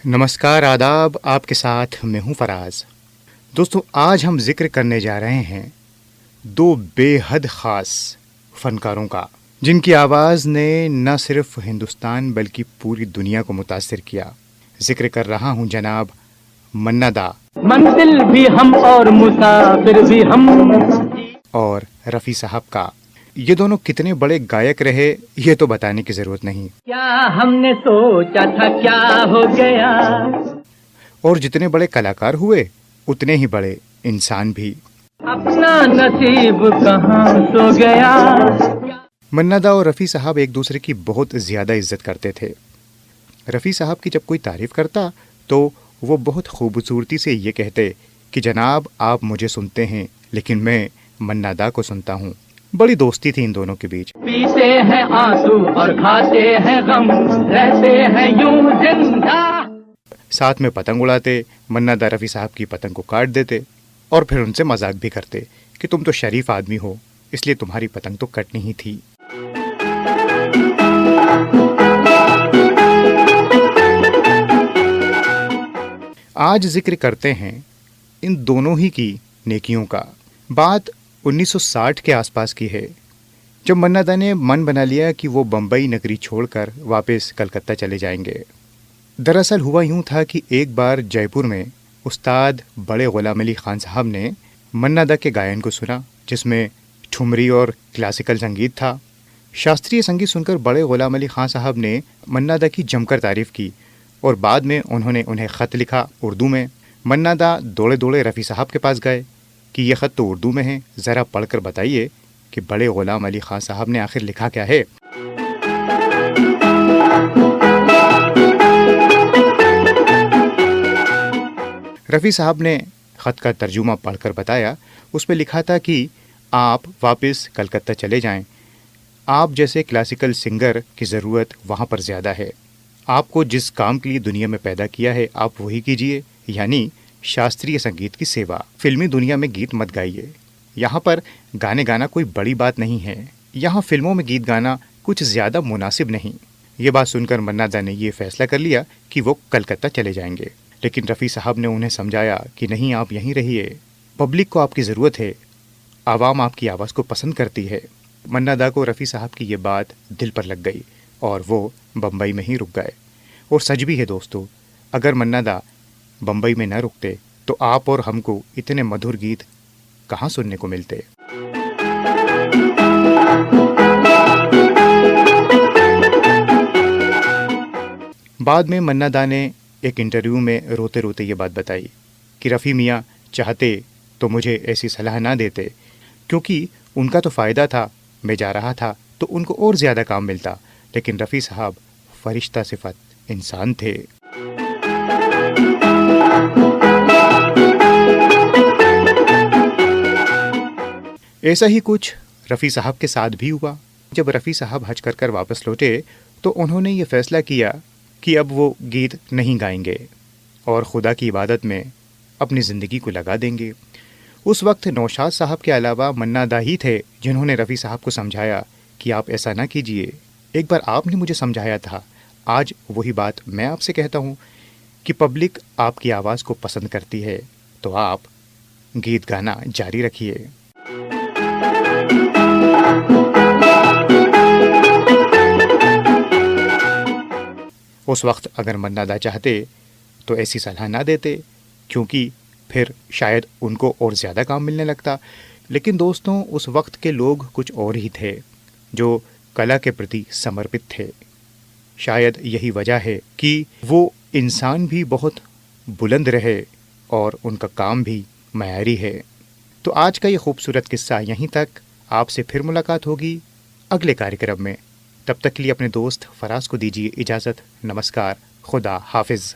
नमस्कार, आदाब। आपके साथ मैं हूं फराज। दोस्तों, आज हम जिक्र करने जा रहे हैं दो बेहद ख़ास फ़नकारों का, जिनकी आवाज़ ने न सिर्फ हिंदुस्तान बल्कि पूरी दुनिया को मुतासिर किया। जिक्र कर रहा हूं जनाब मन्ना दा, मंजिल भी हम और मुसाफिर भी हम, और रफ़ी साहब का। ये दोनों कितने बड़े गायक रहे ये तो बताने की ज़रूरत नहीं, क्या हमने सोचा था क्या हो गया। और जितने बड़े कलाकार हुए उतने ही बड़े इंसान भी। अपना नसीब कहाँ सो गया। मन्ना दा और रफ़ी साहब एक दूसरे की बहुत ज़्यादा इज्जत करते थे। रफ़ी साहब की जब कोई तारीफ़ करता तो वो बहुत खूबसूरती से ये कहते कि जनाब, आप मुझे सुनते हैं लेकिन मैं मन्ना दा को सुनता हूँ। बड़ी दोस्ती थी इन दोनों के बीच। पीते हैं आंसू और खाते हैं गम, रहते हैं यूं जिंदा। साथ में पतंग उड़ाते। मन्ना दा रफ़ी साहब की पतंग को काट देते और फिर उनसे मजाक भी करते कि तुम तो शरीफ आदमी हो, इसलिए तुम्हारी पतंग तो कटनी ही थी। आज जिक्र करते हैं इन दोनों ही की नेकियों का। बात 1960 के आसपास की है, जब मन्ना दा ने मन बना लिया कि वो बम्बई नगरी छोड़कर वापस कलकत्ता चले जाएंगे। दरअसल हुआ यूं था कि एक बार जयपुर में उस्ताद बड़े गुलाम अली खान साहब ने मन्ना दा के गायन को सुना, जिसमें ठुमरी और क्लासिकल संगीत था। शास्त्रीय संगीत सुनकर बड़े गुलाम अली खान साहब ने मन्ना दा की जमकर तारीफ़ की और बाद में उन्होंने उन्हें ख़त लिखा उर्दू में। मन्ना दा दौड़े दौड़े रफ़ी साहब के पास गए कि यह ख़त तो उर्दू में है, ज़रा पढ़कर बताइए कि बड़े गुलाम अली खान साहब ने आखिर लिखा क्या है। रफ़ी साहब ने ख़त का तर्जुमा पढ़कर बताया। उसमें लिखा था कि आप वापस कलकत्ता चले जाएं। आप जैसे क्लासिकल सिंगर की ज़रूरत वहाँ पर ज़्यादा है। आपको जिस काम के लिए दुनिया में पैदा किया है आप वही कीजिए, यानी शास्त्रीय संगीत की सेवा। फिल्मी दुनिया में गीत मत गाइए। यहाँ पर गाने गाना कोई बड़ी बात नहीं है। यहाँ फिल्मों में गीत गाना कुछ ज़्यादा मुनासिब नहीं। ये बात सुनकर मन्ना दा ने ये फैसला कर लिया कि वो कलकत्ता चले जाएंगे। लेकिन रफ़ी साहब ने उन्हें समझाया कि नहीं, आप यहीं रहिए, पब्लिक को आपकी ज़रूरत है, आवाम आपकी आवाज़ को पसंद करती है। मन्ना दा को रफ़ी साहब की ये बात दिल पर लग गई और वो बम्बई में ही रुक गए। और सच भी है दोस्तों, अगर मन्ना दा बम्बई में न रुकते तो आप और हमको इतने मधुर गीत कहाँ सुनने को मिलते। बाद में मन्ना दा ने एक इंटरव्यू में रोते रोते ये बात बताई कि रफ़ी मियाँ चाहते तो मुझे ऐसी सलाह ना देते, क्योंकि उनका तो फ़ायदा था, मैं जा रहा था तो उनको और ज़्यादा काम मिलता। लेकिन रफ़ी साहब फरिश्ता सिफत इंसान थे। ऐसा ही कुछ रफ़ी साहब के साथ भी हुआ। जब रफ़ी साहब हज कर वापस लौटे तो उन्होंने ये फ़ैसला किया कि अब वो गीत नहीं गाएंगे और खुदा की इबादत में अपनी ज़िंदगी को लगा देंगे। उस वक्त नौशाद साहब के अलावा मन्ना दा ही थे जिन्होंने रफ़ी साहब को समझाया कि आप ऐसा ना कीजिए। एक बार आपने मुझे समझाया था, आज वही बात मैं आपसे कहता हूँ कि पब्लिक आपकी आवाज़ को पसंद करती है, तो आप गीत गाना जारी रखिए। उस वक्त अगर मन्ना दा चाहते तो ऐसी सलाह ना देते, क्योंकि फिर शायद उनको और ज़्यादा काम मिलने लगता। लेकिन दोस्तों, उस वक्त के लोग कुछ और ही थे, जो कला के प्रति समर्पित थे। शायद यही वजह है कि वो इंसान भी बहुत बुलंद रहे और उनका काम भी मयारी है। तो आज का ये खूबसूरत किस्सा यहीं तक। आपसे फिर मुलाकात होगी अगले कार्यक्रम में। तब तक के लिए अपने दोस्त फराज को दीजिए इजाज़त। नमस्कार, खुदा हाफिज़।